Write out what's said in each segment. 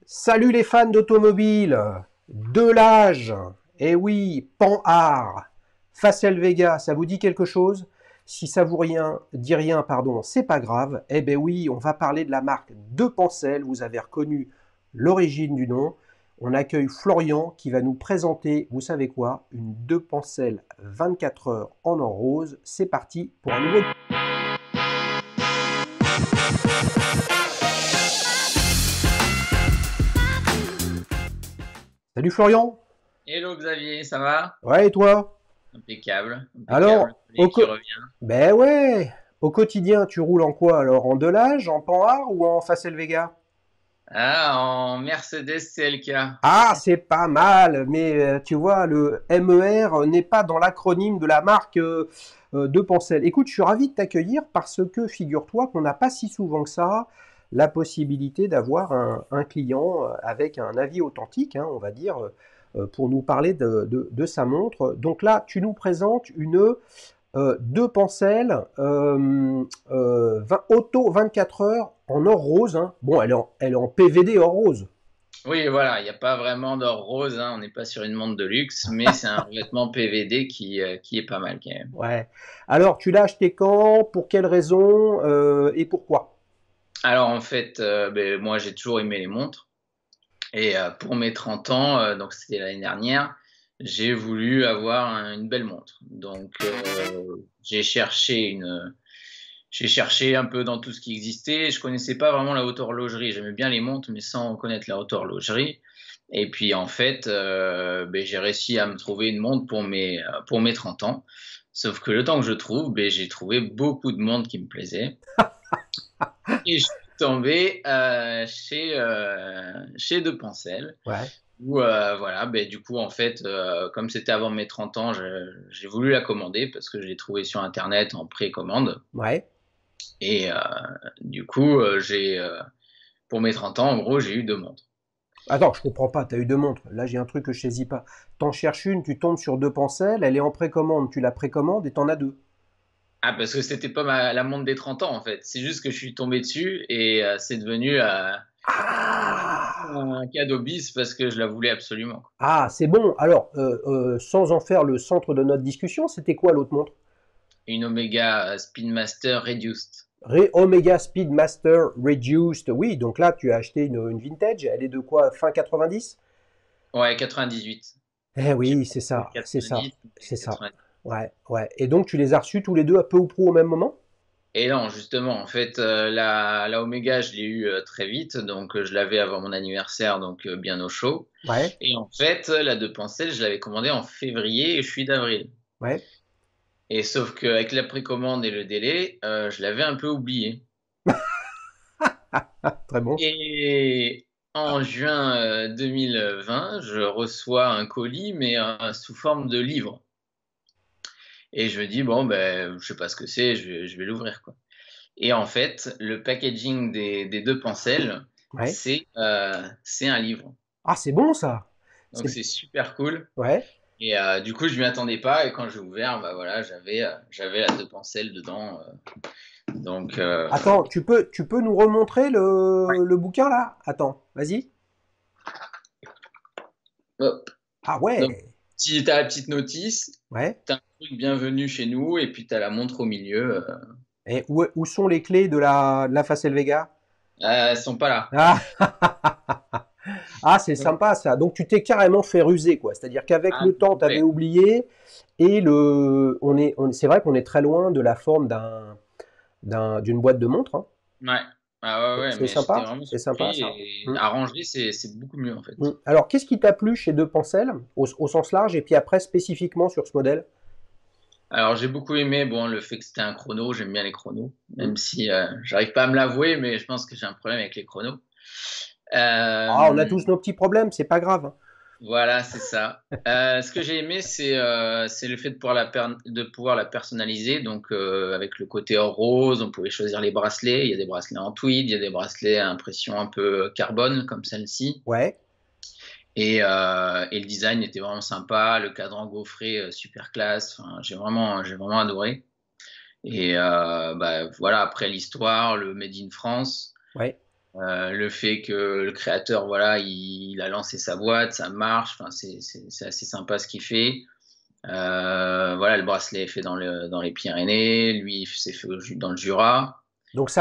Salut les fans d'automobile, Delage, eh oui, Panhard, Facel Vega, ça vous dit quelque chose? Si ça vous dit rien, pardon, c'est pas grave. Eh ben oui, on va parler de la marque De Pancel, vous avez reconnu l'origine du nom. On accueille Florian qui va nous présenter, vous savez quoi, une De Pancel 24 heures en or rose. C'est parti pour un nouveau... Salut Florian. Hello Xavier, ça va? Ouais, et toi? Impeccable, impeccable. Alors, Et qui revient. ben ouais, au quotidien, tu roules en quoi alors? En Delage, en Panhard ou en Facel Vega? Ah, en Mercedes CLK. Ah, c'est pas mal, mais tu vois, le MER n'est pas dans l'acronyme de la marque de Pancel. Écoute, je suis ravi de t'accueillir parce que figure-toi qu'on n'a pas si souvent que ça la possibilité d'avoir un client avec un avis authentique, hein, on va dire, pour nous parler de sa montre. Donc là, tu nous présentes une deux Pancel auto 24 heures en or rose, hein. Bon, elle est en PVD or rose. Oui, voilà, il n'y a pas vraiment d'or rose, hein, on n'est pas sur une montre de luxe, mais c'est un revêtement PVD qui est pas mal quand même. Ouais. Alors, tu l'as acheté quand? Pour quelle raison? Et pourquoi? Alors en fait, ben, moi j'ai toujours aimé les montres, et pour mes 30 ans, donc c'était l'année dernière, j'ai voulu avoir une belle montre. Donc j'ai cherché une, J'ai cherché un peu dans tout ce qui existait. Je connaissais pas vraiment la haute horlogerie. J'aimais bien les montres, mais sans connaître la haute horlogerie. Et puis en fait, ben, j'ai réussi à me trouver une montre pour mes 30 ans. Sauf que le temps que je trouve, ben, j'ai trouvé beaucoup de montres qui me plaisaient. Et je suis tombé chez De Pancel. Ouais, Où, voilà, ben, du coup, en fait, comme c'était avant mes 30 ans, j'ai voulu la commander parce que je l'ai trouvée sur Internet en précommande. ouais. Et du coup, pour mes 30 ans, en gros, j'ai eu deux montres. Attends, je comprends pas, t'as eu deux montres. Là, j'ai un truc que je saisis pas. T'en cherches une, tu tombes sur deux Pancel, elle est en précommande, tu la précommandes et t'en as deux. Ah, parce que c'était pas la montre des 30 ans, en fait. C'est juste que je suis tombé dessus et c'est devenu Ah! un cadeau bis parce que je la voulais absolument. Ah, c'est bon. Alors, sans en faire le centre de notre discussion, c'était quoi l'autre montre? Une Omega Speedmaster Reduced. Omega Speedmaster Reduced. Oui, donc là, tu as acheté une vintage. Elle est de quoi? Fin 90? Ouais, 98. Eh J'ai oui, c'est pas ça, c'est ça, 90, mais c'est ça. 90. Ouais, ouais. Et donc, tu les as reçus tous les deux à peu ou prou au même moment? Et non, justement, en fait, la Omega, je l'ai eu très vite, donc je l'avais avant mon anniversaire, donc bien au chaud. Ouais, Et en fait, la De Pancel, je l'avais commandée en février et je suis d'avril. ouais. Et sauf qu'avec la précommande et le délai, je l'avais un peu oublié. Ah, très bon. Et en juin 2020, je reçois un colis, mais sous forme de livre. Et je me dis, bon, ben, je sais pas ce que c'est, je vais l'ouvrir, quoi. Et en fait, le packaging des deux Pancel, Ouais. c'est un livre. Ah, c'est bon ça. Donc C'est... c'est super cool. Ouais. Et du coup, je m'y attendais pas. Et quand j'ai ouvert, bah voilà, j'avais la deux Pancel dedans. Donc, Attends, tu peux nous remontrer le bouquin là? Attends, vas-y. hop. Ah Donc, ouais. si t'as la petite notice, Ouais. t'as un truc bienvenue chez nous, et puis t'as la montre au milieu. Et où sont les clés de la Facel Vega? Elles sont pas là. Ah, ah c'est sympa ça. Donc tu t'es carrément fait ruser quoi. C'est-à-dire qu'avec Ah, le temps, tu avais complet. oublié et c'est vrai qu'on est très loin de la forme d'une boîte de montre, hein. Ouais. Ah ouais, ouais, C'est mais j'étais sympa, vraiment c'est sympa surpris. ça. Et Mm. à ranger, c'est beaucoup mieux en fait. Mm. Alors qu'est-ce qui t'a plu chez De Pancel au sens large et puis après spécifiquement sur ce modèle? Alors j'ai beaucoup aimé, bon, le fait que c'était un chrono, j'aime bien les chronos, Mm. même si j'arrive pas à me l'avouer, mais je pense que j'ai un problème avec les chronos. Ah, on a Euh, tous nos petits problèmes, c'est pas grave, hein. voilà, c'est ça. Ce que j'ai aimé, c'est le fait de de pouvoir la personnaliser. Donc avec le côté or rose, on pouvait choisir les bracelets. Il y a des bracelets en tweed, il y a des bracelets à impression un peu carbone comme celle-ci. Ouais. Et le design était vraiment sympa, le cadran gaufré super classe. Enfin, j'ai vraiment adoré. Et bah, voilà, après l'histoire, le Made in France, Ouais. Le fait que le créateur, voilà, il a lancé sa boîte, ça marche. Enfin, c'est assez sympa ce qu'il fait. Voilà, le bracelet est fait dans les Pyrénées, lui, c'est fait dans le Jura. Donc Et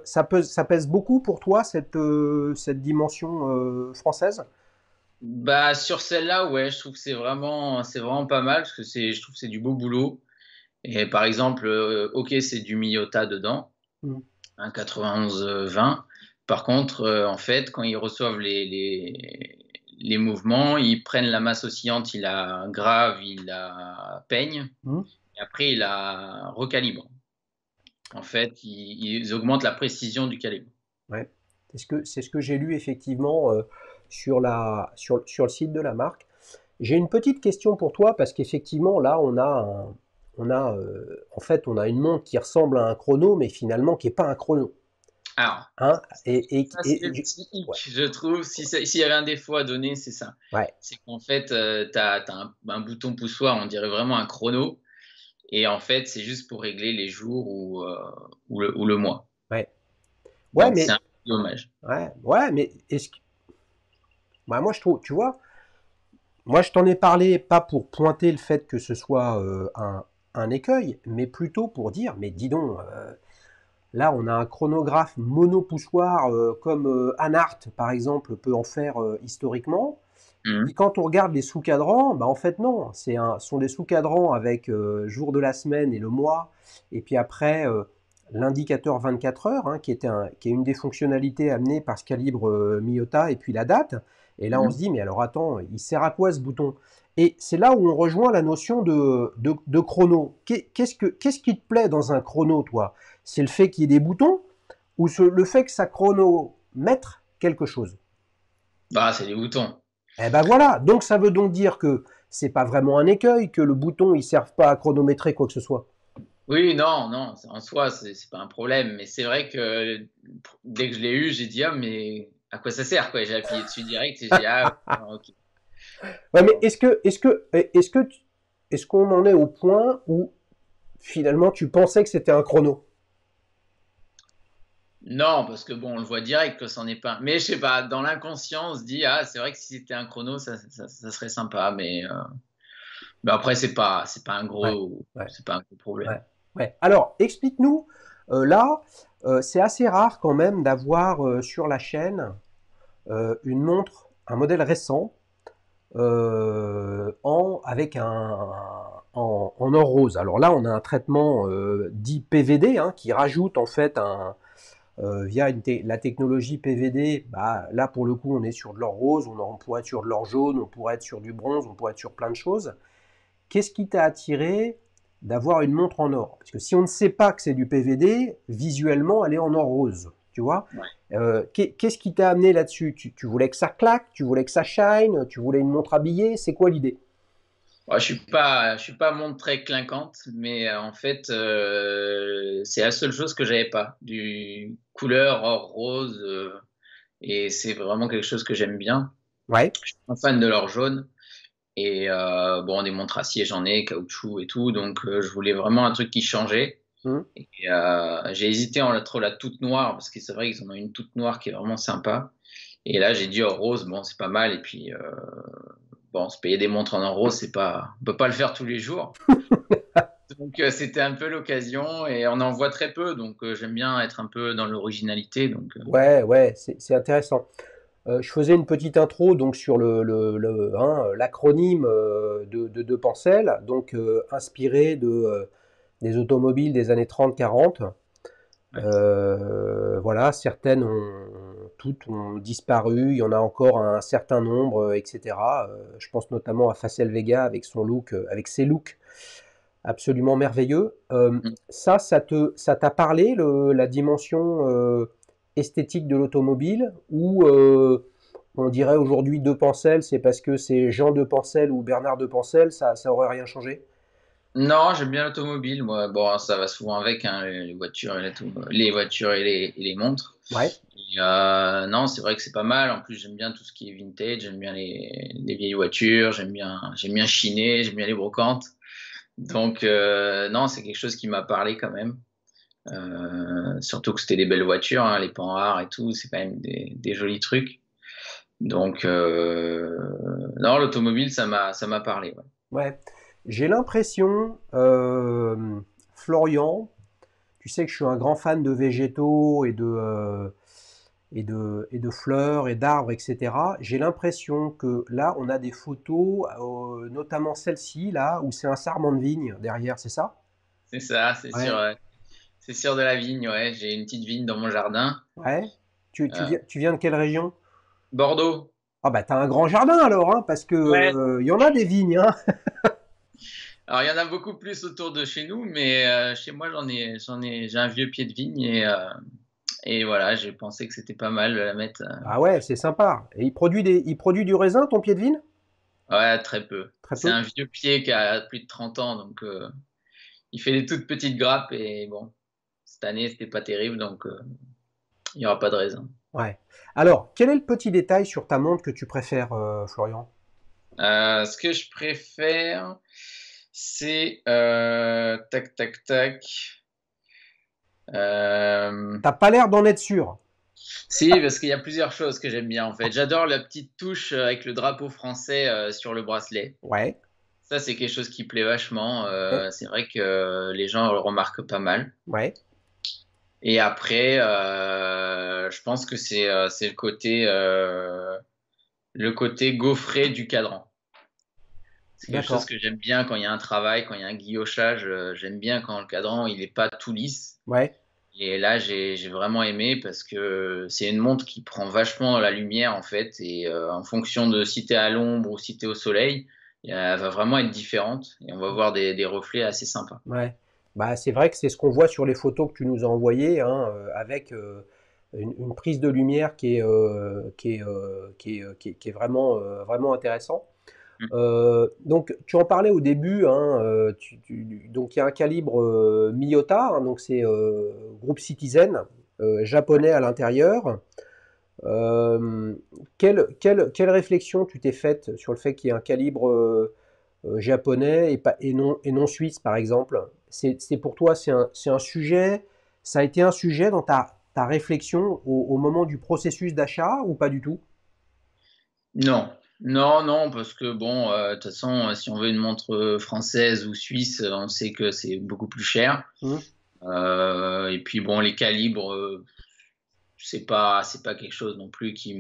ça pèse beaucoup pour toi, cette dimension française? bah, sur celle-là, ouais, je trouve que c'est vraiment pas mal parce que je trouve que c'est du beau boulot. Et par exemple, ok, c'est du Miyota dedans, Mm. un 91-20. Par contre, en fait, quand ils reçoivent les mouvements, ils prennent la masse oscillante, ils la gravent, ils la peignent, Mm. et après, ils la recalibrent. En fait, ils augmentent la précision du calibre. Ouais. C'est ce que j'ai lu effectivement sur le site de la marque. J'ai une petite question pour toi parce qu'effectivement là en fait on a une montre qui ressemble à un chrono mais finalement qui n'est pas un chrono. Alors, Hein ça, c'est le petit ouais, hic, je trouve. S'il y avait un défaut à donner, c'est ça. ouais, C'est qu'en fait, tu as, un bouton poussoir, on dirait vraiment un chrono. Et en fait, c'est juste pour régler les jours ou le mois. ouais. Ouais, Donc, c'est mais un peu dommage. ouais, mais bah, moi je trouve, tu vois, moi je t'en ai parlé pas pour pointer le fait que ce soit un écueil, mais plutôt pour dire, mais dis donc, là on a un chronographe monopoussoir comme Anhart par exemple peut en faire historiquement. Mhm. Et quand on regarde les sous-cadrans, bah en fait non, ce sont des sous-cadrans avec jour de la semaine et le mois, et puis après l'indicateur 24 heures, hein, qui est une des fonctionnalités amenées par ce calibre Miyota, et puis la date. Et là on se Mhm. dit, mais alors attends, il sert à quoi ce bouton? Et c'est là où on rejoint la notion de chrono. Qu'est-ce qui te plaît dans un chrono, toi? C'est le fait qu'il y ait des boutons ou le fait que ça chronomètre quelque chose? Bah, c'est les boutons. Eh ben voilà, donc ça veut donc dire que c'est pas vraiment un écueil, que le bouton il serve pas à chronométrer quoi que ce soit. Oui, non, non, en soi, c'est pas un problème. Mais c'est vrai que dès que je l'ai eu, j'ai dit, ah, mais à quoi ça sert, quoi? J'ai appuyé dessus direct et j'ai dit, ah, ok. Ouais, mais Bon. est-ce qu'on en est au point où finalement tu pensais que c'était un chrono? Non, parce que bon, on le voit direct que c'en est pas. Mais je sais pas, dans l'inconscient, on se dit, ah, c'est vrai que si c'était un chrono, ça serait sympa. Mais après, Ouais, ouais, c'est pas un gros problème. ouais, ouais. Alors, explique-nous, là, c'est assez rare quand même d'avoir sur la chaîne une montre, un modèle récent, avec en or rose. Alors là, on a un traitement dit PVD hein, qui rajoute en fait via la technologie PVD. Bah, là, pour le coup, on est sur de l'or rose, on pourrait être sur de l'or jaune, on pourrait être sur du bronze, on pourrait être sur plein de choses. Qu'est-ce qui t'a attiré d'avoir une montre en or? Parce que si on ne sait pas que c'est du PVD, visuellement, elle est en or rose. Tu vois? Ouais. Qu'est-ce qui t'a amené là-dessus? Tu voulais que ça claque? Tu voulais que ça shine? Tu voulais une montre habillée? C'est quoi l'idée? Ouais, je suis pas montre très clinquante, mais en fait, c'est la seule chose que j'avais pas. Du couleur or rose, et c'est vraiment quelque chose que j'aime bien. Ouais. Je suis un fan de l'or jaune. Et bon, des montres acier, j'en ai, caoutchouc et tout. Donc, je voulais vraiment un truc qui changeait. Hum. Et j'ai hésité entre la toute noire, parce que c'est vrai qu'ils en ont une toute noire qui est vraiment sympa. Et là, j'ai dit or rose, bon, c'est pas mal. Et puis, bon, se payer des montres en or rose, on peut pas le faire tous les jours. Donc, c'était un peu l'occasion. Et on en voit très peu. Donc, j'aime bien être un peu dans l'originalité. Donc, Ouais, ouais, c'est intéressant. Je faisais une petite intro donc sur l'acronyme de Pancel, donc inspiré des automobiles des années 30-40. ouais. Voilà, toutes ont disparu, il y en a encore un certain nombre, etc. Je pense notamment à Facel Vega avec avec ses looks absolument merveilleux. Ça t'a parlé, la dimension esthétique de l'automobile, ou on dirait aujourd'hui De Pancel, c'est parce que c'est Jean De Pancel ou Bernard De Pancel, ça aurait rien changé? Non, j'aime bien l'automobile. Moi, bon, ça va souvent avec hein, les voitures et les montres. Ouais. Et, non, c'est vrai que c'est pas mal. En plus, j'aime bien tout ce qui est vintage. J'aime bien les vieilles voitures. J'aime bien chiner. J'aime bien les brocantes. Donc, non, c'est quelque chose qui m'a parlé quand même. Surtout que c'était des belles voitures, hein, les Panhard et tout, c'est quand même des jolis trucs. Donc, non, l'automobile, ça m'a parlé. Ouais. Ouais. J'ai l'impression, Florian, tu sais que je suis un grand fan de végétaux et de fleurs et d'arbres, etc. J'ai l'impression que là, on a des photos, notamment celle-ci, là, où c'est un sarment de vigne derrière, c'est ça? C'est ça, Ouais. c'est sûr de la vigne, ouais. J'ai une petite vigne dans mon jardin. Ouais. Tu Euh, viens de quelle région? Bordeaux. Ah bah t'as un grand jardin alors, hein, parce que Ouais. y en a des vignes, hein. Alors, il y en a beaucoup plus autour de chez nous, mais chez moi, j'ai un vieux pied de vigne et voilà, j'ai pensé que c'était pas mal de la mettre. Ah ouais, c'est sympa. Et il produit du raisin, ton pied de vigne? Ouais, très peu. Très C'est peu. un vieux pied qui a plus de 30 ans, donc il fait des toutes petites grappes et bon, cette année, c'était pas terrible, donc il n'y aura pas de raisin. Ouais. Alors, quel est le petit détail sur ta montre que tu préfères, Florian? Ce que je préfère, c'est tac, tac, tac. Euh, T'as pas l'air d'en être sûr. Si, parce qu'il y a plusieurs choses que j'aime bien en fait. J'adore la petite touche avec le drapeau français sur le bracelet. Ouais. Ça, c'est quelque chose qui plaît vachement. Ouais. C'est vrai que les gens le remarquent pas mal. Ouais. Et après, je pense que c'est le côté gaufré du cadran. C'est quelque chose D'accord. que j'aime bien quand il y a un travail, quand il y a un guillochage. J'aime bien quand le cadran il est pas tout lisse. Ouais. Et là, j'ai vraiment aimé parce que c'est une montre qui prend vachement la lumière en fait. Et en fonction de si t'es à l'ombre ou si t'es au soleil, elle va vraiment être différente. Et on va voir des reflets assez sympas. Ouais. Bah, c'est vrai que c'est ce qu'on voit sur les photos que tu nous as envoyées, hein, avec une prise de lumière qui est vraiment, vraiment intéressant. Mm. Donc, tu en parlais au début, hein, donc il y a un calibre Miyota, hein, donc c'est groupe Citizen, japonais à l'intérieur. Euh, quelle réflexion tu t'es faite sur le fait qu'il y ait un calibre japonais et non suisse, par exemple? C'est pour toi, c'est un sujet, ça a été un sujet dans ta réflexion au moment du processus d'achat ou pas du tout? Non, non, non, parce que bon, de toute façon, si on veut une montre française ou suisse, on sait que c'est beaucoup plus cher. Hmm. Et puis bon, les calibres, c'est pas quelque chose non plus qui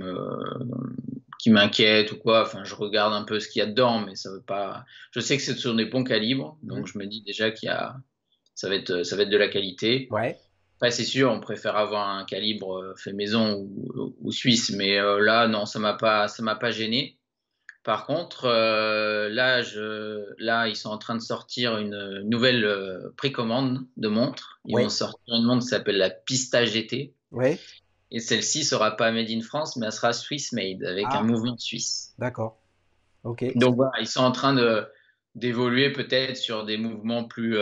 m'inquiète ou quoi. Enfin, je regarde un peu ce qu'il y a dedans, mais ça veut pas. Je sais que c'est sur des bons calibres, Hmm. donc je me dis déjà ça va être de la qualité. Ouais, Après, c'est sûr, on préfère avoir un calibre fait maison ou suisse, mais là, non, ça m'a pas gêné. Par contre, là, ils sont en train de sortir une nouvelle précommande de montre. Ils vont ouais, sortir une montre qui s'appelle la Pista GT. ouais. Et celle-ci sera pas made in France, mais elle sera Swiss made, avec un Ah, mouvement suisse. d'accord. Ok. Donc voilà, ils sont en train d'évoluer peut-être sur des mouvements plus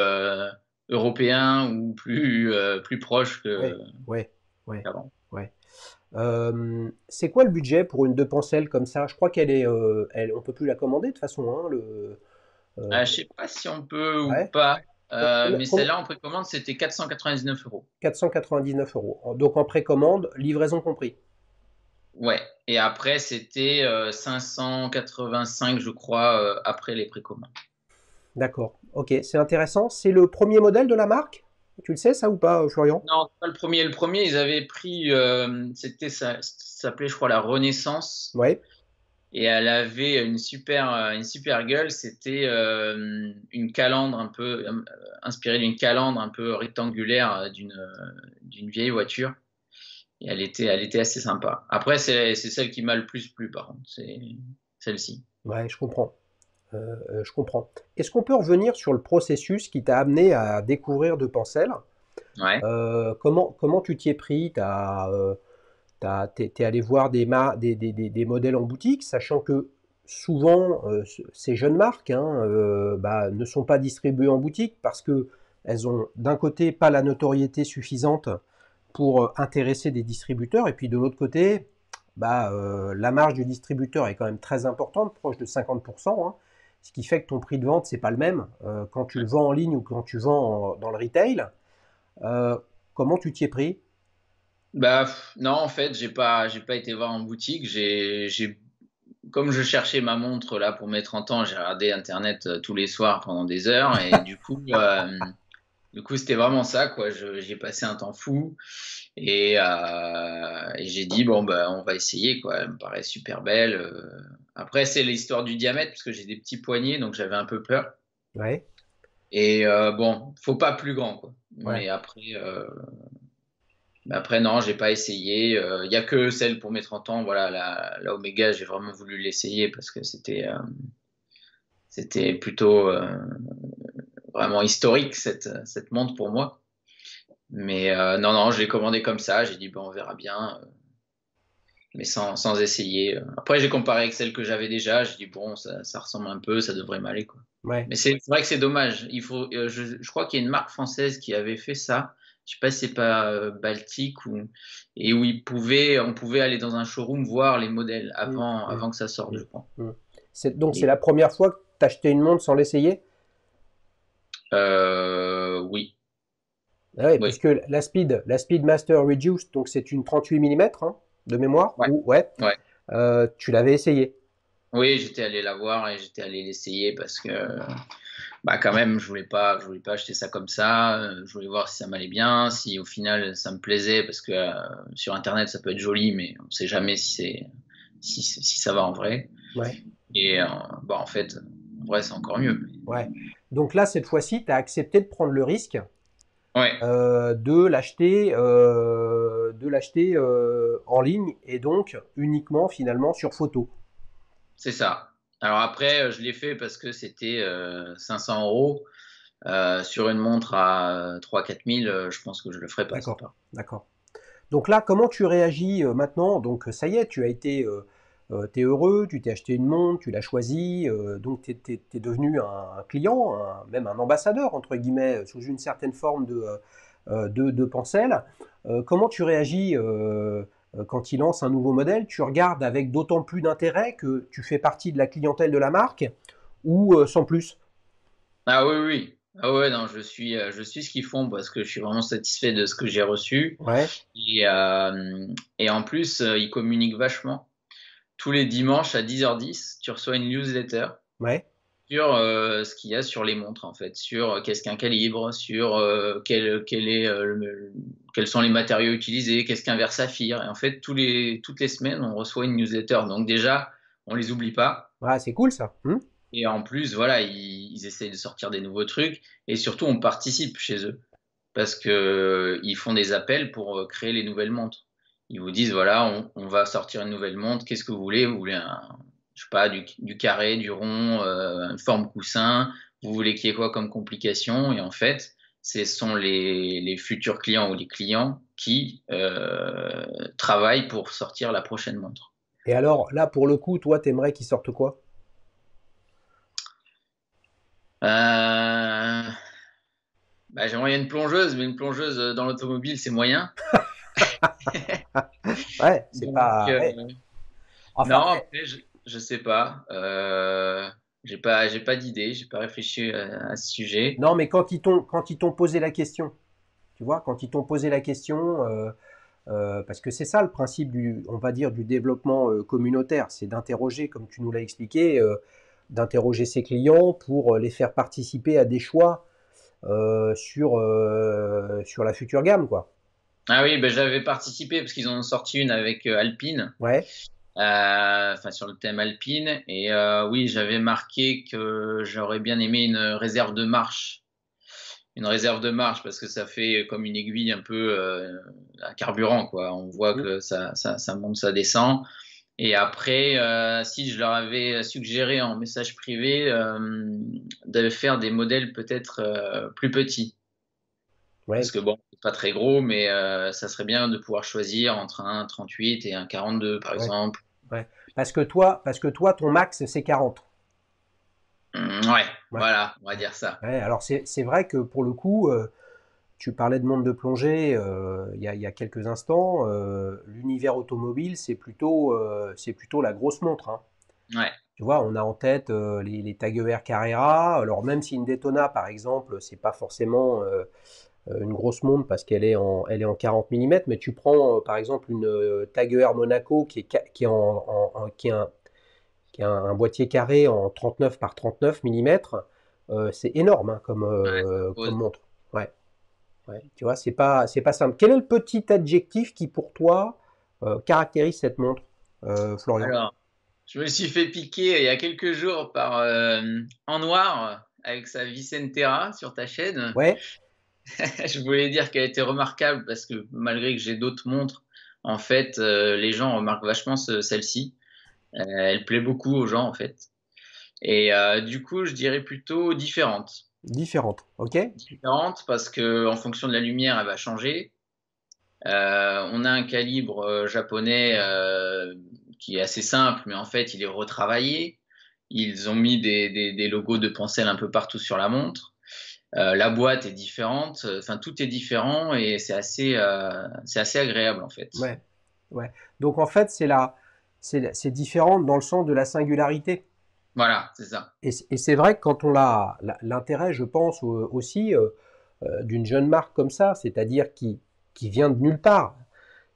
européens ou plus proches Ouais, ouais, ouais, qu'avant. ouais. C'est quoi le budget pour une deux penselles comme ça? Je crois on peut plus la commander de toute façon, hein, euh, Je sais pas si on peut ou ouais. pas, mais Combien? celle-là en précommande, c'était 499 euros. 499 euros. Donc en précommande, livraison compris. Ouais. Et après, c'était 585, je crois, après les précommandes. D'accord. Ok, c'est intéressant. C'est le premier modèle de la marque? Tu le sais ça ou pas, Florian? Non, c'est pas le premier. Le premier, ils avaient pris, ça s'appelait, je crois, la Renaissance. Ouais. Et elle avait une super gueule. C'était une calandre un peu inspirée d'une calandre un peu rectangulaire d'une vieille voiture. Et elle était assez sympa. Après, c'est celle qui m'a le plus plu, par contre. C'est celle-ci. Ouais, je comprends. Je comprends. Est-ce qu'on peut revenir sur le processus qui t'a amené à découvrir De Pensel? Ouais. Comment tu t'y es pris? T'es allé voir des modèles en boutique, sachant que souvent ces jeunes marques, hein, bah, ne sont pas distribuées en boutique parce que elles ont d'un côté pas la notoriété suffisante pour intéresser des distributeurs, et puis de l'autre côté, bah, la marge du distributeur est quand même très importante, proche de 50%, hein, ce qui fait que ton prix de vente c'est pas le même quand tu le vends en ligne ou quand tu vends dans le retail. Euh, Comment tu t'y es pris? Bah, non, en fait, j'ai pas été voir en boutique. Comme je cherchais ma montre là pour mes 30 ans, j'ai regardé Internet tous les soirs pendant des heures et du coup, c'était vraiment ça, quoi. J'ai passé un temps fou et j'ai dit, bon, bah, on va essayer, quoi. Elle me paraît super belle. Après, c'est l'histoire du diamètre, parce que j'ai des petits poignets, donc j'avais un peu peur. Ouais, Et bon, faut pas plus grand, quoi. ouais, Mais après non, j'ai pas essayé. Il y a que celle pour mes 30 ans. Voilà, la Omega, j'ai vraiment voulu l'essayer parce que c'était plutôt vraiment historique, cette montre pour moi. Mais non, non, je l'ai commandé comme ça. J'ai dit, bon, on verra bien, mais sans essayer. Après, j'ai comparé avec celle que j'avais déjà. J'ai dit, bon, ça ressemble un peu, ça devrait m'aller, quoi. ouais. Mais c'est vrai que c'est dommage. Je crois qu'il y a une marque française qui avait fait ça. Je sais pas si c'est pas Baltic et où on pouvait aller dans un showroom voir les modèles Mm, mm, avant que ça sorte, mm, je crois. mm. Donc c'est Et, la première fois que tu acheté une montre sans l'essayer? oui, Ah ouais, oui, puisque la Speedmaster Reduced, donc c'est une 38 mm de mémoire, ouais, ou ouais, ouais. tu l'avais essayé. Oui, j'étais allé la voir et j'étais allé l'essayer parce que bah quand même, je voulais pas acheter ça comme ça. Je voulais voir si ça m'allait bien, si au final ça me plaisait, parce que sur Internet ça peut être joli, mais on sait jamais si ça va en vrai. Ouais, Et bah en fait, en vrai c'est encore mieux. ouais. Donc là, cette fois-ci, tu as accepté de prendre le risque Ouais, de l'acheter en ligne et donc uniquement finalement sur photo. c'est ça. Alors après, je l'ai fait parce que c'était 500 euros sur une montre à 3-4 000. Je pense que je le ferai pas, c'est D'accord, pas. d'accord. Donc là, comment tu réagis maintenant? Donc ça y est, t'es heureux, tu t'es acheté une montre, tu l'as choisie, donc t'es devenu un client, même un ambassadeur entre guillemets, sous une certaine forme de Pencel. Comment tu réagis quand il lance un nouveau modèle? Tu regardes avec d'autant plus d'intérêt que tu fais partie de la clientèle de la marque ou sans plus? Ah oui, oui, oui. Ah ouais, non, je suis ce qu'ils font parce que je suis vraiment satisfait de ce que j'ai reçu. Ouais, Et, euh, et en plus, ils communiquent vachement. Tous les dimanches à 10h10, tu reçois une newsletter ouais, sur ce qu'il y a sur les montres, en fait, sur qu'est-ce qu'un calibre, sur quels sont les matériaux utilisés, qu'est-ce qu'un verre saphir. Et en fait, toutes les semaines, on reçoit une newsletter. Donc déjà, on les oublie pas. ouais, c'est cool ça. Et en plus, voilà, ils essayent de sortir des nouveaux trucs. Et surtout, on participe chez eux. Parce que ils font des appels pour créer les nouvelles montres. Ils vous disent, voilà, on va sortir une nouvelle montre. Qu'est-ce que vous voulez? Vous voulez je sais pas, du carré, du rond, une forme coussin. Vous voulez qu'il y ait quoi comme complication? Et en fait, ce sont les futurs clients ou les clients qui travaillent pour sortir la prochaine montre. Et alors là, pour le coup, toi, t'aimerais qu'il sorte quoi? Euh, Bah, j'aimerais bien une plongeuse, mais une plongeuse dans l'automobile, c'est moyen. Ouais, c'est Donc, pas. Ouais. non, Enfin, après, je sais pas. J'ai pas d'idée, j'ai pas réfléchi à ce sujet. non, mais quand ils t'ont posé la question, tu vois, quand ils t'ont posé la question, parce que c'est ça le principe on va dire, du développement communautaire, c'est d'interroger, comme tu nous l'as expliqué, d'interroger ses clients pour les faire participer à des choix sur la future gamme, quoi. Ah oui, ben, j'avais participé parce qu'ils en ont sorti une avec Alpine, Ouais, enfin sur le thème Alpine. Et oui, j'avais marqué que j'aurais bien aimé une réserve de marche. Une réserve de marche parce que ça fait comme une aiguille un peu à carburant, quoi. On voit mm, que ça monte, ça descend. Et après, si je leur avais suggéré en message privé de faire des modèles peut-être plus petits. Parce ouais, que bon, c'est pas très gros, mais ça serait bien de pouvoir choisir entre un 38 et un 42, par ouais, exemple. ouais. Parce que toi, ton max, c'est 40. Ouais, Ouais, voilà, on va ouais. dire ça. Ouais, alors c'est vrai que pour le coup, tu parlais de monde de plongée il y a quelques instants. L'univers automobile, c'est plutôt la grosse montre, hein. Ouais. Tu vois, on a en tête les Tag Heuer Carrera. Alors même si une Daytona, par exemple, c'est pas forcément une grosse montre parce elle est en 40 mm, mais tu prends par exemple une Tag Heuer Monaco qui est qui a un boîtier carré en 39 par 39 mm, c'est énorme hein, Ouais, ça comme pose. montre. Ouais, ouais. Tu vois, c'est pas simple. Quel est le petit adjectif qui pour toi caractérise cette montre, Florian? Alors, je me suis fait piquer il y a quelques jours par En Noir avec sa Vicentera sur ta chaîne. Ouais, Je voulais dire qu'elle était remarquable parce que malgré que j'ai d'autres montres, en fait, les gens remarquent vachement celle-ci. Elle plaît beaucoup aux gens, en fait. Et du coup, je dirais plutôt différente. différente, ok? Différente parce que en fonction de la lumière, elle va changer. On a un calibre japonais qui est assez simple, mais en fait, il est retravaillé. Ils ont mis des logos de Pensel un peu partout sur la montre. La boîte est différente. Enfin, tout est différent et c'est assez agréable en fait. Ouais, ouais. Donc en fait, c'est différent dans le sens de la singularité. Voilà, c'est ça. Et c'est vrai que quand on l'intérêt, je pense aussi d'une jeune marque comme ça, c'est-à-dire qui vient de nulle part,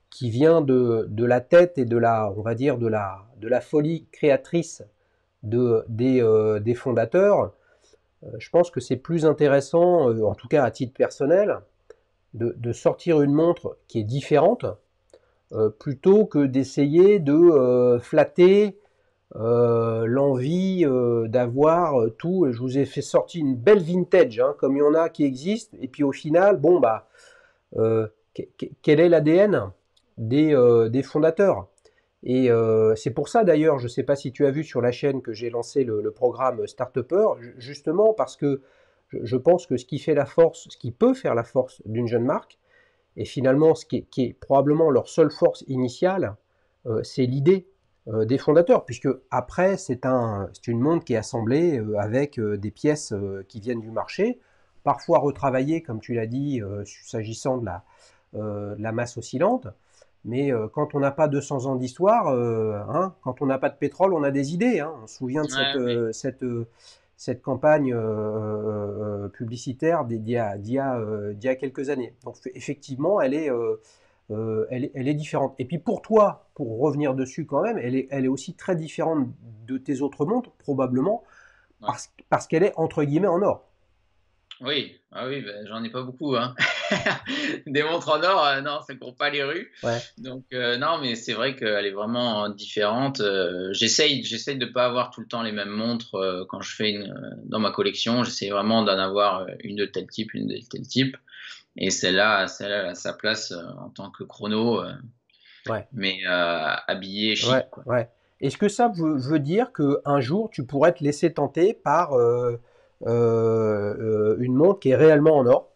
qui vient de la tête et on va dire, de la folie créatrice des fondateurs, je pense que c'est plus intéressant, en tout cas à titre personnel, de sortir une montre qui est différente, plutôt que d'essayer de flatter l'envie d'avoir tout. Je vous ai fait sortir une belle vintage, hein, comme il y en a qui existent. Et puis au final, bon bah, quel est l'ADN des fondateurs? Et c'est pour ça d'ailleurs, je ne sais pas si tu as vu sur la chaîne que j'ai lancé le programme Startupper, justement parce que je pense que ce qui fait la force, ce qui peut faire la force d'une jeune marque, et finalement qui est probablement leur seule force initiale, c'est l'idée des fondateurs, puisque après c'est une montre qui est assemblée avec des pièces qui viennent du marché, parfois retravaillées, comme tu l'as dit, s'agissant de la masse oscillante. Mais quand on n'a pas 200 ans d'histoire, hein, quand on n'a pas de pétrole, on a des idées. Hein. On se souvient de Ouais, oui. cette campagne publicitaire d'il y a quelques années. Donc effectivement, elle est différente. Et puis pour toi, pour revenir dessus quand même, elle est aussi très différente de tes autres montres, probablement, Ouais. parce qu'elle est entre guillemets en or. Oui, ah oui, ben, j'en ai pas beaucoup, hein. Des montres en or, non, ça court pas les rues. Ouais. Donc non, mais c'est vrai qu'elle est vraiment différente. J'essaye de pas avoir tout le temps les mêmes montres quand je fais dans ma collection. J'essaie vraiment d'en avoir une de tel type, une de tel type. Et celle-là, elle a sa place en tant que chrono, Ouais. mais habillée Ouais, chic, quoi. ouais. Est-ce que ça veut dire qu'un jour, tu pourrais te laisser tenter par une montre qui est réellement en or?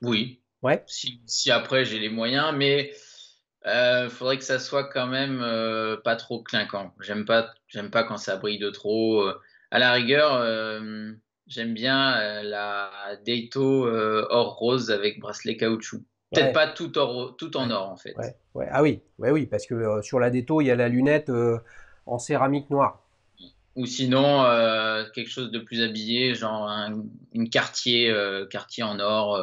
Oui, Ouais, si après j'ai les moyens, mais faudrait que ça soit quand même pas trop clinquant. J'aime pas quand ça brille de trop. À la rigueur, j'aime bien la Daito or rose avec bracelet caoutchouc. Peut-être ouais, pas tout en ouais, or en fait. ouais, ouais. Ah oui, ouais, oui, parce que sur la Detto, il y a la lunette en céramique noire. Ou sinon quelque chose de plus habillé, genre une Cartier en or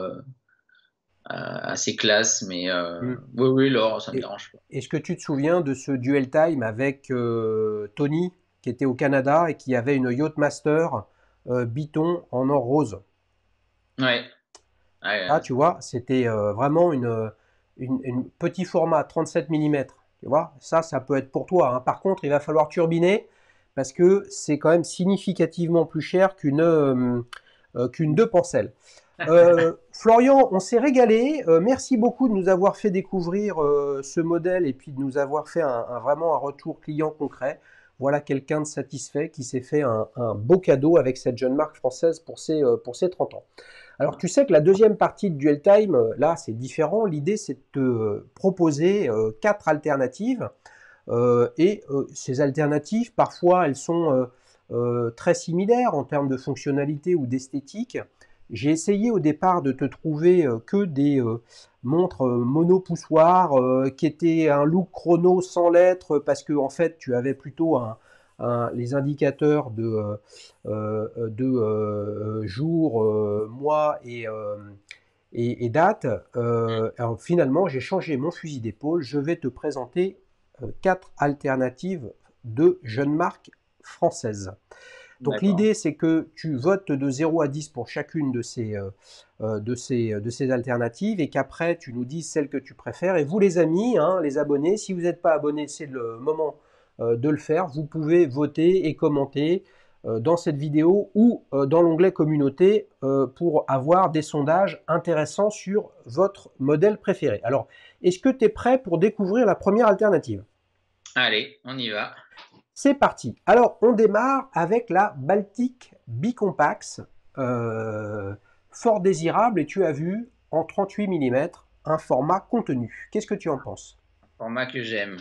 assez classe. Mais Hmm. oui, oui, l'or, ça me Et- dérange pas. Est-ce que tu te souviens de ce duel time avec Tony, qui était au Canada et qui avait une Yachtmaster Biton en or rose? Ouais, ouais, Là, tu vois, c'était vraiment une petit format 37 mm. Tu vois, ça peut être pour toi. Hein. Par contre, il va falloir turbiner parce que c'est quand même significativement plus cher qu'une 2 Pensel. Florian, on s'est régalé. Merci beaucoup de nous avoir fait découvrir ce modèle et puis de nous avoir fait vraiment un retour client concret. Voilà quelqu'un de satisfait qui s'est fait un beau cadeau avec cette jeune marque française pour ses 30 ans. Alors tu sais que la deuxième partie de Duel Time, là c'est différent. L'idée c'est de te proposer quatre alternatives. Et ces alternatives, parfois elles sont très similaires en termes de fonctionnalité ou d'esthétique. J'ai essayé au départ de te trouver que des montres mono-poussoirs qui étaient un look chrono sans lettres parce que en fait tu avais plutôt les indicateurs de jours, mois et date. Alors, finalement, j'ai changé mon fusil d'épaule. Je vais te présenter 4 alternatives de jeunes marques françaises. Donc D'accord. l'idée, c'est que tu votes de 0 à 10 pour chacune de ces alternatives et qu'après, tu nous dises celle que tu préfères. Et vous, les amis, hein, les abonnés, si vous n'êtes pas abonnés, c'est le moment de le faire. Vous pouvez voter et commenter dans cette vidéo ou dans l'onglet communauté pour avoir des sondages intéressants sur votre modèle préféré. Alors, est-ce que tu es prêt pour découvrir la première alternative? Allez, on y va. C'est parti. Alors, on démarre avec la Baltic Bicompax, fort désirable, et tu as vu, en 38 mm, un format contenu. Qu'est-ce que tu en penses? Format que j'aime.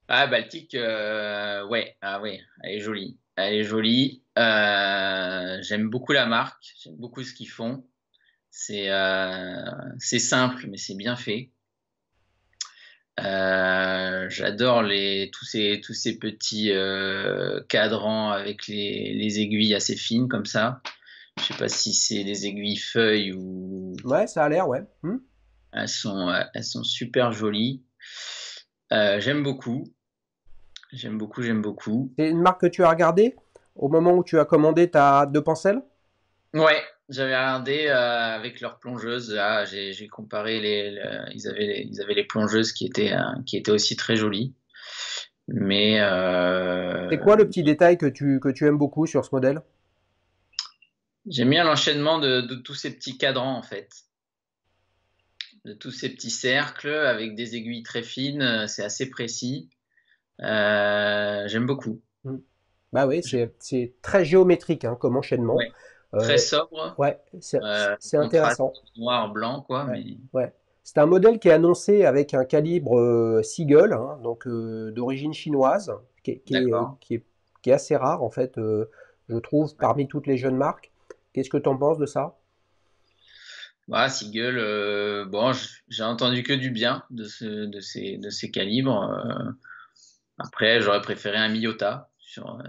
Ah, Baltique, ouais, ah ouais, elle est jolie. Elle est jolie. J'aime beaucoup la marque, j'aime beaucoup ce qu'ils font. C'est simple, mais c'est bien fait. J'adore tous ces petits cadrans avec les aiguilles assez fines comme ça. Je sais pas si c'est des aiguilles feuilles ou Ouais, ça a l'air, ouais. elles sont super jolies. J'aime beaucoup, j'aime beaucoup, j'aime beaucoup. C'est une marque que tu as regardée au moment où tu as commandé ta 2 penselles? Ouais, j'avais regardé avec leurs plongeuses. Là, j'ai comparé ils avaient les plongeuses qui étaient aussi très jolies. Mais C'est quoi le petit détail que tu aimes beaucoup sur ce modèle? j'aime bien l'enchaînement de tous ces petits cadrans en fait, de tous ces petits cercles avec des aiguilles très fines. C'est assez précis. J'aime beaucoup. Hmm. Bah oui, J'aime- c'est très géométrique hein, comme enchaînement. Ouais, très Euh, sobre. ouais, c'est Contraste intéressant. noir-blanc quoi, Ouais, mais ouais. C'est un modèle qui est annoncé avec un calibre Seagull, hein, donc d'origine chinoise, d'accord. qui est assez rare en fait, je trouve, parmi toutes les jeunes marques. Qu'est-ce que tu en penses de ça? Bah, Seagull, bon, j'ai entendu que du bien de ces calibres. Après, j'aurais préféré un Miyota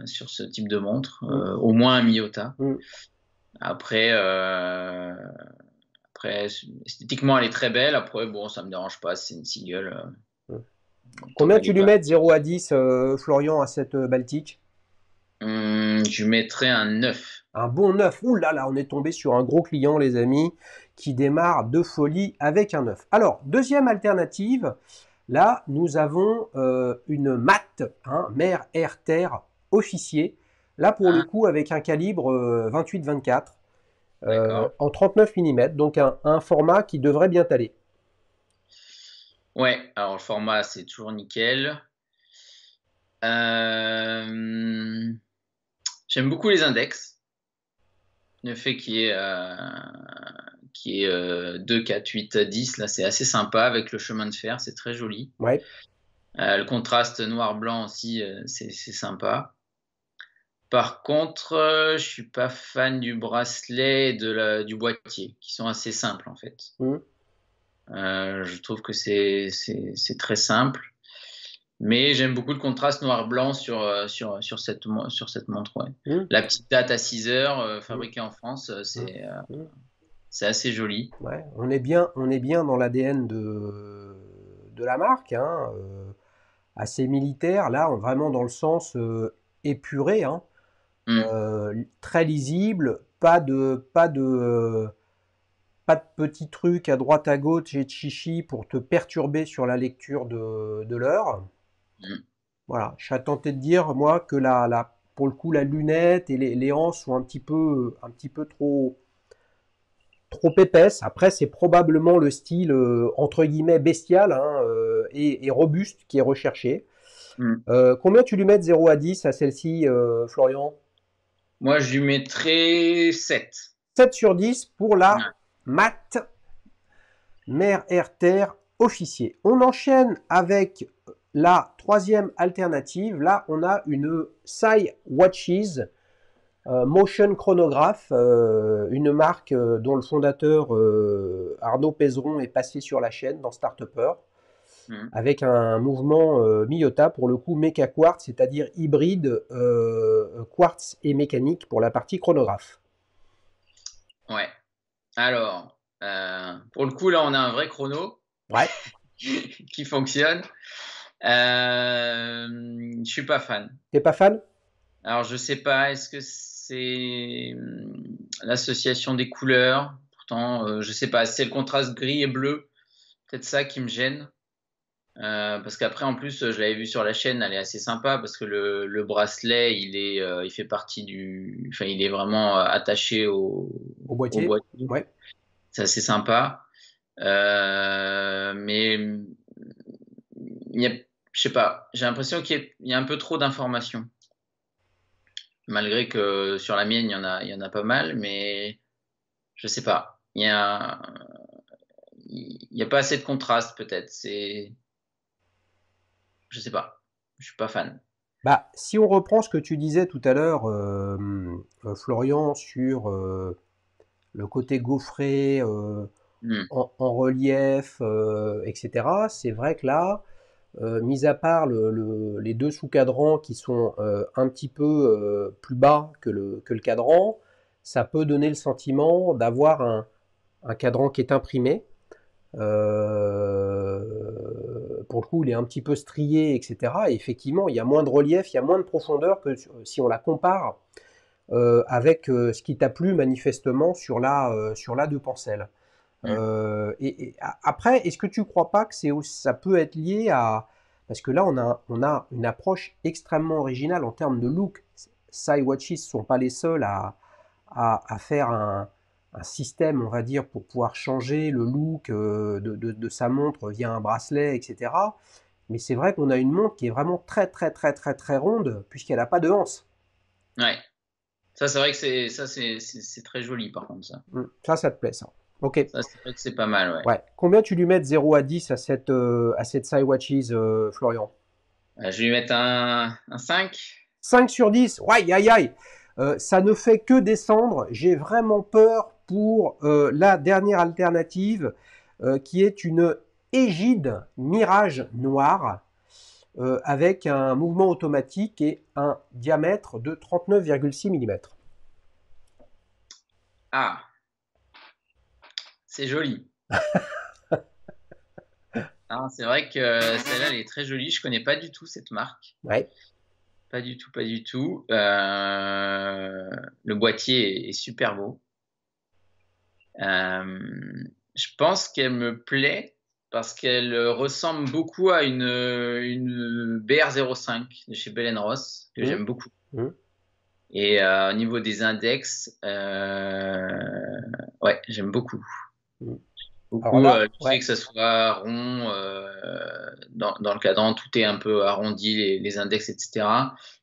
sur ce type de montre, Mm, au moins un Miyota. mm. Après, après, esthétiquement, elle est très belle. Après, bon, ça me dérange pas, c'est une Seagull, Mm. tant Combien qu'elle tu est lui pas. mets de 0 à 10, Florian, à cette Baltique? Je mettrais un 9. Un bon 9. Ouh là là, on est tombé sur un gros client, les amis, qui démarre de folie avec un 9. Alors, deuxième alternative, là, nous avons une MAT, hein, mer, air, terre, officier. Là, pour le Hein, coup, avec un calibre 28-24 d'accord. en 39 mm, donc un format qui devrait bien t'aller. Ouais, alors le format, c'est toujours nickel. Euh, J'aime beaucoup les index. Le fait qu'il y ait 2, 4, 8, 10, là, c'est assez sympa avec le chemin de fer, c'est très joli. Ouais. Le contraste noir-blanc aussi, c'est sympa. Par contre, je suis pas fan du bracelet et du boîtier, qui sont assez simples en fait. Mm. Je trouve que c'est très simple. Mais j'aime beaucoup le contraste noir-blanc sur cette montre. Ouais. Mm. La petite date à 6 heures, Mm. fabriquée en France, Mm. Mm. c'est assez joli. Ouais. On est bien dans l'ADN de la marque, hein, assez militaire, là, vraiment dans le sens épuré, hein, Mm, très lisible, pas de petits trucs à droite à gauche et de chichi pour te perturber sur la lecture de l'heure. mm. Voilà, je serais tenté de dire, moi, que pour le coup, la lunette et les hanches sont un petit peu trop épaisses. Après, c'est probablement le style, entre guillemets, bestial hein, et robuste qui est recherché. Mm. Combien tu lui mets de 0 à 10 à celle-ci, Florian? Moi, je lui mettrais 7. 7 sur 10 pour la Ouais, mat mer, air, terre officier. On enchaîne avec la troisième alternative. Là, on a une Sai Watches Motion Chronograph, une marque dont le fondateur Arnaud Pézeron est passé sur la chaîne dans Startupper. Mhm. avec un mouvement Miyota, pour le coup Mecha Quartz, c'est-à-dire hybride quartz et mécanique pour la partie chronographe. Ouais. Alors, pour le coup, là, on a un vrai chrono Ouais, qui fonctionne. Je suis pas fan. t'es pas fan? Alors, je sais pas, est-ce que c'est l'association des couleurs? Pourtant, je sais pas, c'est le contraste gris et bleu. Peut-être ça qui me gêne. Parce qu'après, en plus, je l'avais vu sur la chaîne, elle est assez sympa parce que le bracelet, il fait partie enfin, il est vraiment attaché Au au boîtier? boîtier. Ouais. C'est assez sympa. Mais je sais pas, j'ai l'impression qu'il y a un peu trop d'informations. Malgré que sur la mienne, il y en a pas mal, mais je sais pas. Il y a pas assez de contraste, peut-être. Je sais pas. Je suis pas fan. Bah, si on reprend ce que tu disais tout à l'heure, Florian, sur le côté gaufré, Hmm. en relief, etc., c'est vrai que là, mis à part les deux sous-cadrans qui sont un petit peu plus bas que le cadran, ça peut donner le sentiment d'avoir un cadran qui est imprimé. Pour le coup, il est un petit peu strié, etc. Et effectivement, il y a moins de relief, il y a moins de profondeur que si on la compare avec ce qui t'a plu manifestement sur la de Pencel. Hmm. Après, est-ce que tu ne crois pas que ça peut être lié à... Parce que là, on a une approche extrêmement originale en termes de look. Watches ne sont pas les seuls à faire un système, on va dire, pour pouvoir changer le look de sa montre via un bracelet, etc. Mais c'est vrai qu'on a une montre qui est vraiment très, très, très, très, très ronde, puisqu'elle n'a pas de anse. Ouais. Ça, c'est vrai que c'est très joli, par contre, ça. Ça te plaît, ça. Ok. Ça, c'est vrai que c'est pas mal, ouais. Ouais. Combien tu lui mets de 0 à 10 à cette Watches, Florian? Je vais lui mettre un 5. 5 sur 10. Ouais, aïe, aïe. Ça ne fait que descendre. J'ai vraiment peur pour la dernière alternative, qui est une égide Mirage noire, avec un mouvement automatique et un diamètre de 39,6 mm. Ah, c'est joli. Ah, c'est vrai que celle-là, elle est très jolie. Je connais pas du tout cette marque. Ouais. Pas du tout, pas du tout. Le boîtier est super beau. Je pense qu'elle me plaît parce qu'elle ressemble beaucoup à une BR05 de chez Bell Ross, que Mmh. j'aime beaucoup. Mmh. Et au niveau des index, ouais, j'aime beaucoup. Mmh. Alors Beaucoup là, le fait ouais. que ça soit rond, dans le cadran, tout est un peu arrondi, les index, etc.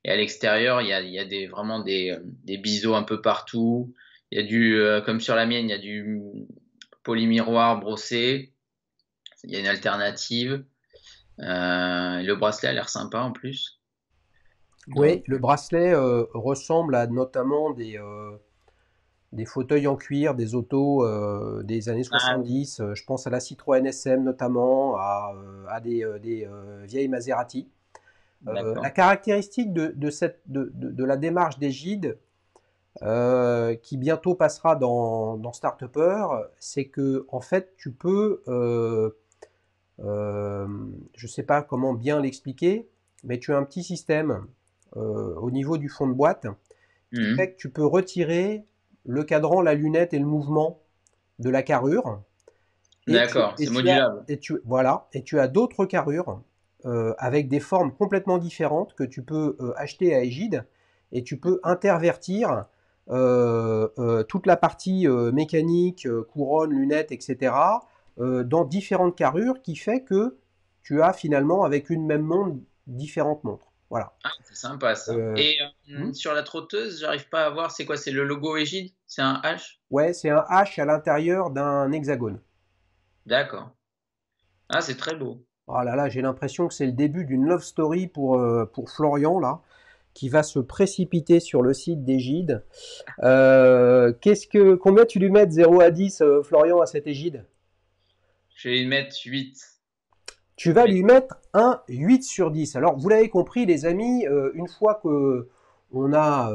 Et à l'extérieur, il y a vraiment des biseaux un peu partout. Il y a comme sur la mienne, il y a du polymiroir brossé. Il y a une alternative. Le bracelet a l'air sympa en plus. Oui, Donc, le bracelet ressemble à notamment des fauteuils en cuir, des autos des années ah oui, 70. Je pense à la Citroën SM notamment, à des vieilles Maserati. La d'accord. caractéristique de la démarche des Gide, qui bientôt passera dans Start-Upper, c'est que en fait tu peux, je ne sais pas comment bien l'expliquer, mais tu as un petit système au niveau du fond de boîte qui fait Mhm. que tu peux retirer le cadran, la lunette et le mouvement de la carrure. Et tu, D'accord, et c'est tu as, modulable. voilà, et tu as d'autres carrures avec des formes complètement différentes que tu peux acheter à Egide, et tu peux intervertir toute la partie mécanique, couronne, lunettes, etc., dans différentes carrures, qui fait que tu as finalement avec une même montre différentes montres. Voilà. Ah, c'est sympa ça. Euh, Et hmm. sur la trotteuse, j'arrive pas à voir, c'est quoi? C'est le logo Égide? C'est un H? Ouais, c'est un H à l'intérieur d'un hexagone. D'accord. Ah, c'est très beau. Oh là là, j'ai l'impression que c'est le début d'une love story pour Florian, là, qui va se précipiter sur le site d'Égide. Combien tu lui mets de 0 à 10, Florian, à cette Égide? Je vais y mettre 8. tu vas Oui. lui mettre un 8 sur 10. Alors, vous l'avez compris, les amis, une fois que on a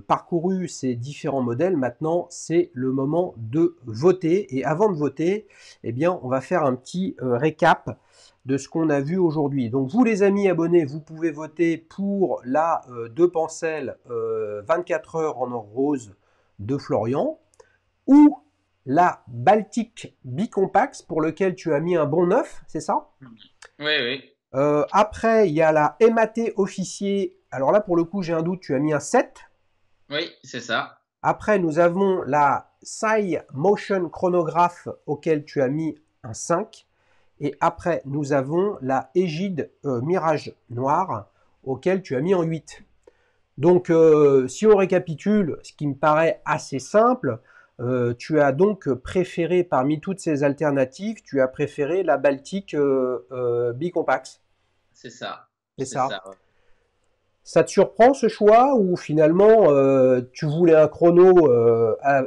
parcouru ces différents modèles, maintenant, c'est le moment de voter. Et avant de voter, eh bien, on va faire un petit récap de ce qu'on a vu aujourd'hui. Donc, vous, les amis abonnés, vous pouvez voter pour la De Pencel 24 heures en or rose de Florian ou la Baltic Bicompax pour lequel tu as mis un bon 9, c'est ça? Oui, oui. Après, il y a la MAT officier. Alors là, pour le coup, j'ai un doute, tu as mis un 7. Oui, c'est ça. Après, nous avons la Sai Motion Chronograph auquel tu as mis un 5. Et après, nous avons la Égide Mirage Noir auquel tu as mis un 8. Donc, si on récapitule, ce qui me paraît assez simple, tu as donc préféré, parmi toutes ces alternatives, tu as préféré la Baltic Bicompax. C'est ça. C'est C'est ça. ça. Ouais. Ça te surprend ce choix ou finalement tu voulais un chrono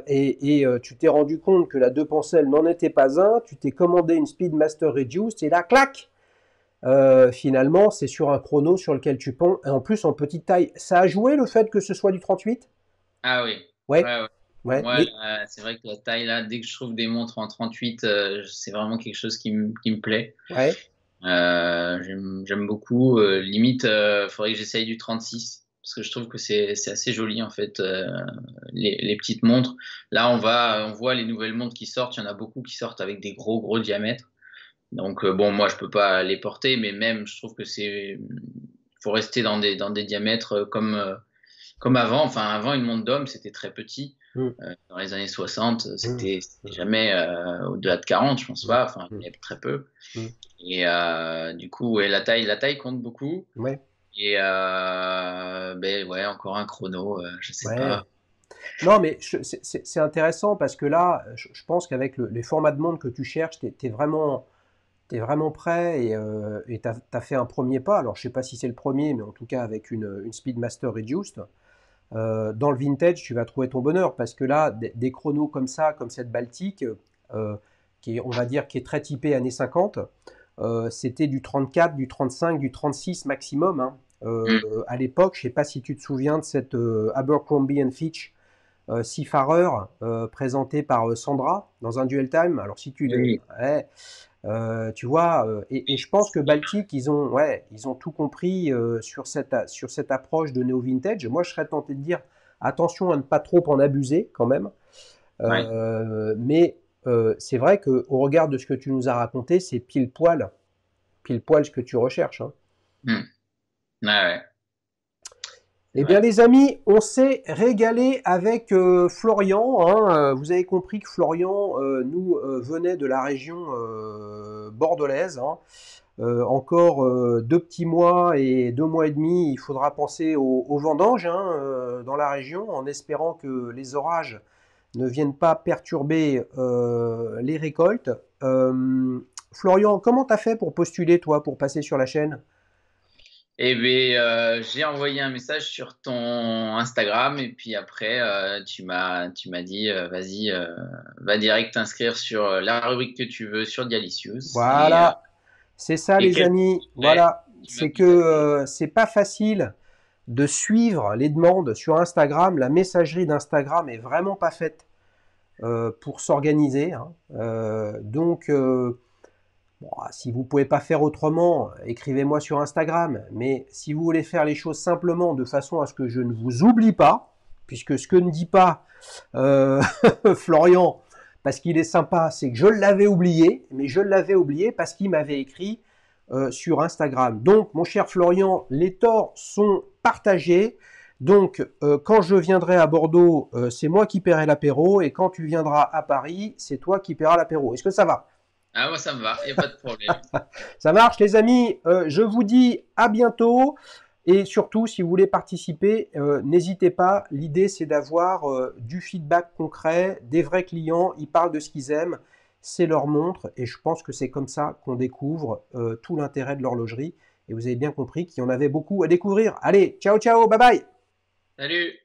et tu t'es rendu compte que la deux Pencel n'en était pas un, tu t'es commandé une Speedmaster Reduced et là, clac, finalement c'est sur un chrono sur lequel tu penses, et en plus en petite taille. Ça a joué le fait que ce soit du 38? Ah oui. Ouais, Ouais, ouais. ouais, Moi, mais c'est vrai que la taille, là, dès que je trouve des montres en 38, c'est vraiment quelque chose qui me plaît. ouais. J'aime beaucoup. Limite, faudrait que j'essaye du 36 parce que je trouve que c'est assez joli en fait les petites montres. Là, on voit les nouvelles montres qui sortent. Il y en a beaucoup qui sortent avec des gros diamètres. Donc bon, moi je peux pas les porter, mais même je trouve que faut rester dans des diamètres comme avant. Enfin, avant une montre d'homme c'était très petit. Hum, Dans les années 60, hum, c'était jamais au-delà de 40, je pense hum, pas. Enfin, il hum, y avait très peu. hum. Et du coup, ouais, la taille compte beaucoup. Ouais, Et ben ouais, encore un chrono, je sais ouais. pas. Non, mais c'est intéressant parce que là, je pense qu'avec les formats de monde que tu cherches, t'es vraiment prêt et t'as fait un premier pas. Alors, je sais pas si c'est le premier, mais en tout cas avec une Speedmaster Reduced. Dans le vintage, tu vas trouver ton bonheur parce que là, des chronos comme ça, comme cette Baltique, qui est, on va dire, qui est très typée années 50, c'était du 34, du 35, du 36 maximum, hein. Mm. À l'époque, je sais pas si tu te souviens de cette Abercrombie Fitch Seafarer présentée par Sandra dans un duel time. Alors si tu Oui. ouais, tu vois, et je pense que Baltic, ils ont tout compris sur cette approche de néo vintage. Moi, je serais tenté de dire attention à ne pas trop en abuser quand même. Ouais. Mais c'est vrai qu'au regard de ce que tu nous as raconté, c'est pile poil ce que tu recherches, hein. Mm. Ouais, ouais, c'est Eh bien, vrai. les amis, on s'est régalé avec Florian, hein. Vous avez compris que Florian nous venait de la région bordelaise, hein. Encore 2 petits mois et 2 mois et demi, il faudra penser aux vendanges, hein, dans la région, en espérant que les orages ne viennent pas perturber les récoltes. Florian, comment t'as fait pour postuler, toi, pour passer sur la chaîne? Et ben, j'ai envoyé un message sur ton Instagram et puis après, tu m'as dit, vas-y, va direct t'inscrire sur la rubrique que tu veux sur Dialysius Voilà, c'est ça, et les quelques jours amis. après, Voilà, tu m'as c'est que contacté. c'est pas facile de suivre les demandes sur Instagram. La messagerie d'Instagram est vraiment pas faite pour s'organiser, hein. Bon, si vous pouvez pas faire autrement, écrivez-moi sur Instagram. Mais si vous voulez faire les choses simplement de façon à ce que je ne vous oublie pas, puisque ce que ne dit pas Florian, parce qu'il est sympa, c'est que je l'avais oublié, mais je l'avais oublié parce qu'il m'avait écrit sur Instagram. Donc, mon cher Florian, les torts sont partagés. Donc, quand je viendrai à Bordeaux, c'est moi qui paierai l'apéro, et quand tu viendras à Paris, c'est toi qui paieras l'apéro. Est-ce que ça va? Ah, moi, ça me va, il n'y a pas de problème. Ça marche, les amis. Je vous dis à bientôt. Et surtout, si vous voulez participer, n'hésitez pas. L'idée, c'est d'avoir du feedback concret, des vrais clients. Ils parlent de ce qu'ils aiment. C'est leur montre. Et je pense que c'est comme ça qu'on découvre tout l'intérêt de l'horlogerie. Et vous avez bien compris qu'il y en avait beaucoup à découvrir. Allez, ciao, ciao, bye bye. Salut!